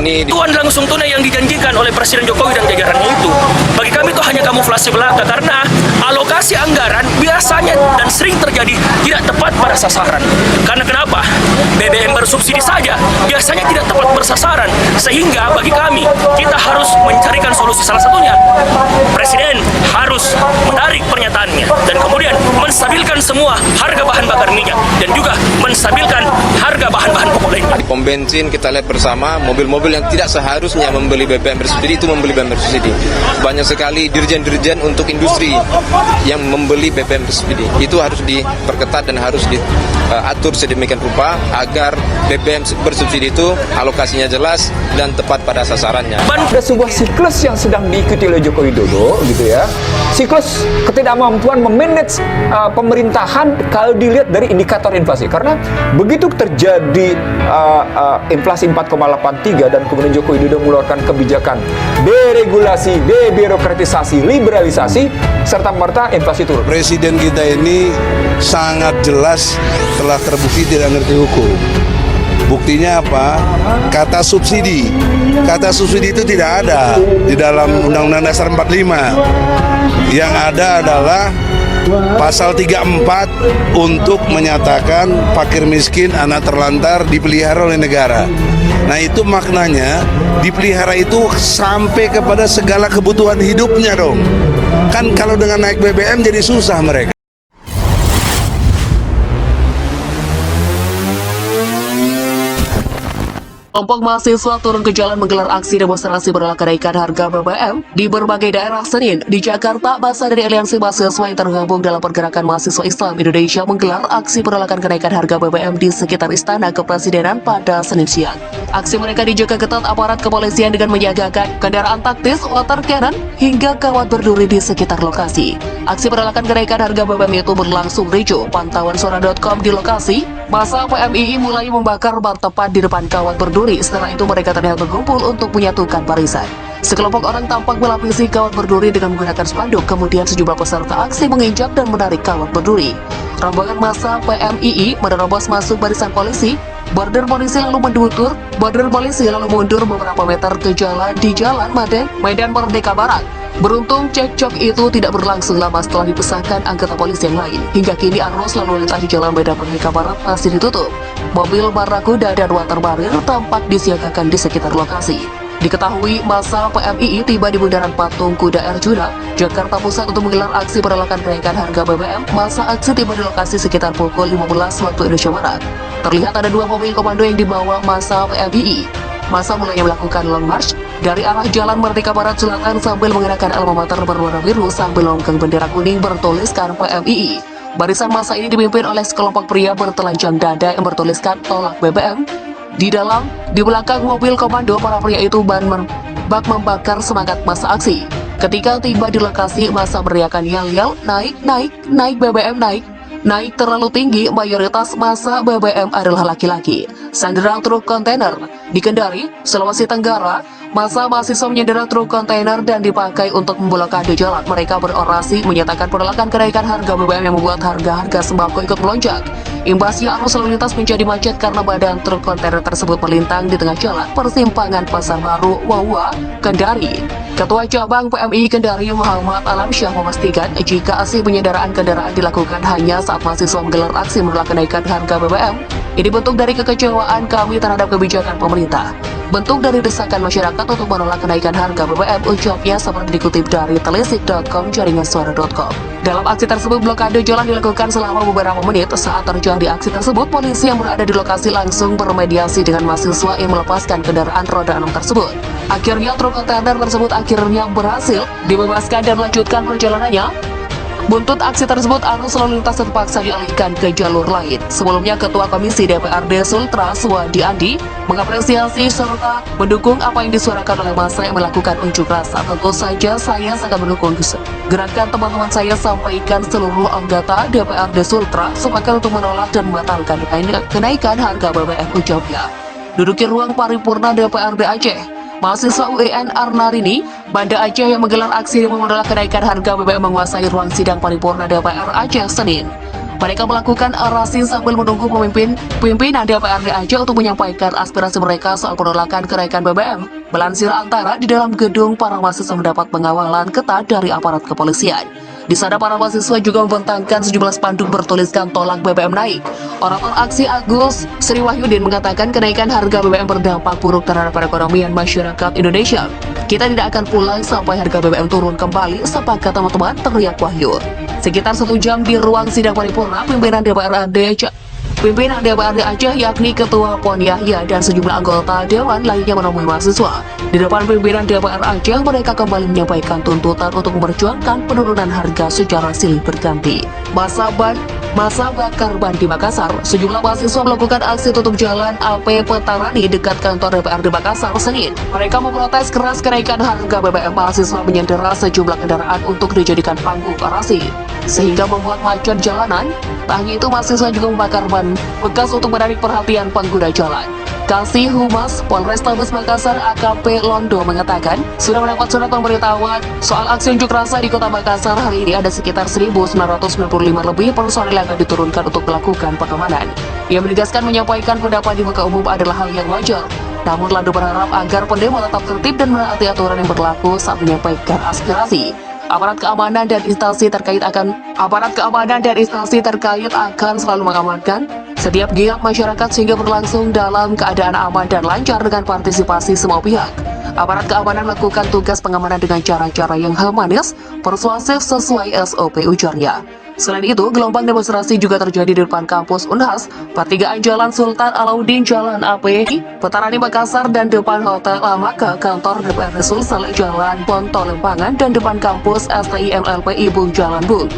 ini. Bantuan langsung tunai yang dijanjikan oleh Presiden Jokowi dan jajarannya itu, bagi kami itu hanya kamuflase belaka, karena alokasi anggaran biasanya dan sering terjadi tidak tepat pada sasaran. Karena kenapa? BBM bersubsidi saja biasanya tidak tepat bersasaran, sehingga bagi kami kita harus mencarikan solusi. Salah satunya Presiden harus menarik pernyataannya dan kemudian menstabilkan semua harga bahan bakar minyak dan juga menstabilkan harga bahan-bahan pokok lainnya. Di pom bensin kita lihat bersama mobil-mobil yang tidak seharusnya membeli BBM bersubsidi itu membeli BBM bersubsidi. Banyak sekali dirjen-dirjen untuk industri yang membeli BBM bersubsidi. Itu harus diperketat dan harus diatur sedemikian rupa agar BBM bersubsidi itu alokasinya jelas dan tepat pada sasarannya. Ada sebuah siklus yang sedang diikuti oleh Joko Widodo, gitu ya. Siklus ketidakmampuan memanage pemerintahan kalau dilihat dari indikator inflasi. Karena begitu terjadi inflasi 4,83 dan kemudian Joko Widodo mengeluarkan kebijakan deregulasi, debirokratisasi, liberalisasi, serta merta inflasi turun. Presiden kita ini sangat jelas telah terbukti tidak ngerti hukum. Buktinya apa? Kata subsidi. Kata subsidi itu tidak ada di dalam Undang-Undang Dasar 45. Yang ada adalah pasal 34 untuk menyatakan fakir miskin, anak terlantar dipelihara oleh negara. Nah, itu maknanya dipelihara itu sampai kepada segala kebutuhan hidupnya dong. Kan kalau dengan naik BBM jadi susah mereka. Kelompok mahasiswa turun ke jalan menggelar aksi demonstrasi menolak kenaikan harga BBM di berbagai daerah Senin. Di Jakarta, massa dari Aliansi Mahasiswa yang tergabung dalam Pergerakan Mahasiswa Islam Indonesia menggelar aksi penolakan kenaikan harga BBM di sekitar Istana Kepresidenan pada Senin siang. Aksi mereka dijaga ketat aparat kepolisian dengan menyiagakan kendaraan taktis, water cannon, hingga kawat berduri di sekitar lokasi. Aksi penolakan kenaikan harga BBM itu berlangsung ricuh. Pantauan suara.com di lokasi, massa PMII mulai membakar ban tepat di depan kawat berduri. Setelah itu mereka terlihat berkumpul untuk menyatukan barisan. Sekelompok orang tampak melapisi kawat berduri dengan menggunakan spanduk. Kemudian sejumlah peserta aksi menginjak dan menarik kawat berduri. Rombongan massa PMII menerobos masuk barisan polisi. Border polisi lalu mundur beberapa meter ke jalan di Jalan Medan Merdeka Barat. Beruntung cekcok itu tidak berlangsung lama setelah dipisahkan anggota polisi yang lain. Hingga kini arus lalu lintas di Jalan Medan Merdeka Barat masih ditutup. Mobil Barakuda dan water barrier tampak disiagakan di sekitar lokasi. Diketahui massa PMII tiba di Bundaran Patung Kuda Arjuna, Jakarta Pusat untuk menggelar aksi penolakan kenaikan harga BBM. Massa aksi tiba di lokasi sekitar pukul 15 waktu Indonesia Barat. Terlihat ada dua mobil komando yang dibawa massa PMII. Massa mulanya melakukan long march dari arah Jalan Merdeka Barat Selatan sambil mengenakan alma mater berwarna biru sambil melambangkan bendera kuning bertuliskan PMII. Barisan massa ini dipimpin oleh sekelompok pria bertelanjang dada yang bertuliskan tolak BBM. Di belakang mobil komando, para pria itu bak membakar semangat massa aksi. Ketika tiba di lokasi, massa beriakan yel-yel, naik BBM, naik terlalu tinggi. Mayoritas massa BBM adalah laki-laki. Sandera truk kontainer di Kendari, Sulawesi Tenggara, massa mahasiswa menyandera truk kontainer dan dipakai untuk memblokade jalan. Mereka berorasi menyatakan penolakan kenaikan harga BBM yang membuat harga-harga sembako ikut melonjak. Imbasnya arus lalu lintas menjadi macet karena badan truk kontainer tersebut melintang di tengah jalan persimpangan Pasar Baru, Wawa, Kendari. Ketua Cabang PMI Kendari Muhammad Alamsyah memastikan jika aksi penyanderaan kendaraan dilakukan hanya saat mahasiswa menggelar aksi menolak kenaikan harga BBM. Ini bentuk dari kekecewaan kami terhadap kebijakan pemerintah. Bentuk dari desakan masyarakat untuk menolak kenaikan harga BBM, ucapnya seperti dikutip dari telisik.com, jaringan suara.com. Dalam aksi tersebut, blokade jalan dilakukan selama beberapa menit. Saat terjadi aksi tersebut, polisi yang berada di lokasi langsung bermediasi dengan mahasiswa yang melepaskan kendaraan roda 6 tersebut. Akhirnya truk kontainer tersebut berhasil dibebaskan dan melanjutkan perjalanannya. Buntut aksi tersebut, arus lalu lintas terpaksa dialihkan ke jalur lain. Sebelumnya, Ketua Komisi DPRD Sultra Suwadi Andi mengapresiasi serta mendukung apa yang disuarakan oleh massa yang melakukan unjuk rasa. Tentu saja saya sangat mendukung gerakan teman-teman saya, sampaikan seluruh anggota DPRD Sultra sepakat untuk menolak dan membatalkan kenaikan harga BBM, ucapnya. Duduki ruang paripurna DPRD Aceh, mahasiswa UIN Arnarini, Banda Aceh yang menggelar aksi menolak kenaikan harga BBM menguasai ruang sidang paripurna DPR Aceh Senin. Mereka melakukan orasi sambil menunggu pimpinan DPRD Aceh untuk menyampaikan aspirasi mereka soal penolakan kenaikan BBM. Melansir Antara, di dalam gedung para mahasiswa mendapat pengawalan ketat dari aparat kepolisian. Di sana para mahasiswa juga membentangkan sejumlah spanduk bertuliskan tolak BBM naik. Orator aksi Agus Sri Wahyudin mengatakan kenaikan harga BBM berdampak buruk terhadap perekonomian masyarakat Indonesia. Kita tidak akan pulang sampai harga BBM turun kembali, sepakat teman-teman, teriak Wahyu. Sekitar 1 jam di ruang sidang paripurna, pimpinan DPRD Aceh yakni Ketua Pon Yahya dan sejumlah anggota Dewan lainnya menemui mahasiswa. Di depan pimpinan DPR Aceh, mereka kembali menyampaikan tuntutan untuk memperjuangkan penurunan harga secara silih berganti. Masa bakar ban di Makassar, sejumlah mahasiswa melakukan aksi tutup jalan AP Petarani dekat kantor DPRD Makassar Senin. Mereka memprotes keras kenaikan harga BBM. Mahasiswa menyandera sejumlah kendaraan untuk dijadikan panggung orasi, sehingga membuat macet jalanan. Tak hanya itu, mahasiswa juga membakar ban bekas untuk menarik perhatian pengguna jalan. Kasih Humas Polrestabes Makassar AKP Londo mengatakan sudah mendapat surat pemberitahuan soal aksi unjuk rasa di kota Makassar. Hari ini ada sekitar 1.995 lebih personil yang akan diturunkan untuk melakukan pengamanan. Ia menegaskan menyampaikan pendapat di muka umum adalah hal yang wajar. Namun Londo berharap agar pendemo tetap tertib dan menaati aturan yang berlaku saat menyampaikan aspirasi. Aparat keamanan dan instansi terkait akan selalu mengamankan setiap giat masyarakat sehingga berlangsung dalam keadaan aman dan lancar dengan partisipasi semua pihak. Aparat keamanan melakukan tugas pengamanan dengan cara-cara yang humanis, persuasif sesuai SOP, ujarnya. Selain itu, gelombang demonstrasi juga terjadi di depan kampus Unhas, pertigaan Jalan Sultan Alauddin, Jalan API, Petarani Makassar, dan depan Hotel Lamaka, kantor DPRD Sulsel, Jalan Ponto Lempangan, dan depan kampus STIMLPI Bung Jalan Bung.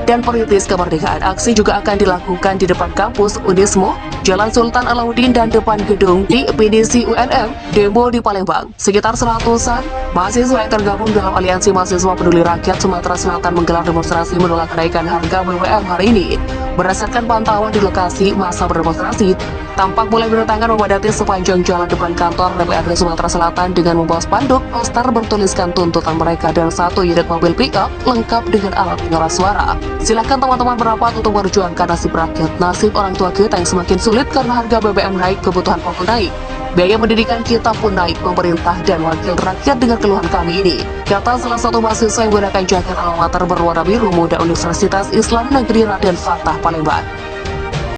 Dan perintis kemerdekaan, aksi juga akan dilakukan di depan kampus Unismo, Jalan Sultan Alauddin, dan depan gedung di PDC UNM, demo di Palembang. Sekitar 100-an mahasiswa yang tergabung dalam Aliansi Mahasiswa Peduli Rakyat Sumatera Selatan menggelar demonstrasi menolak kenaikan harga BBM hari ini. Berdasarkan pantauan di lokasi, masa berdemonstrasi tampak mulai berdatangan memadati sepanjang jalan depan kantor DPRD Sumatera Selatan dengan membawa spanduk, poster bertuliskan tuntutan mereka, dan 1 unit mobil pick-up lengkap dengan alat pengeras suara. Silakan teman-teman merapat untuk memperjuangkan nasib rakyat. Nasib orang tua kita yang semakin sulit karena harga BBM naik, kebutuhan pokok naik, biaya pendidikan kita pun naik, pemerintah dan wakil rakyat dengan keluhan kami ini, kata salah satu mahasiswa yang menggunakan jaket alma mater berwarna biru muda Universitas Islam Negeri Raden Fatah Palembang.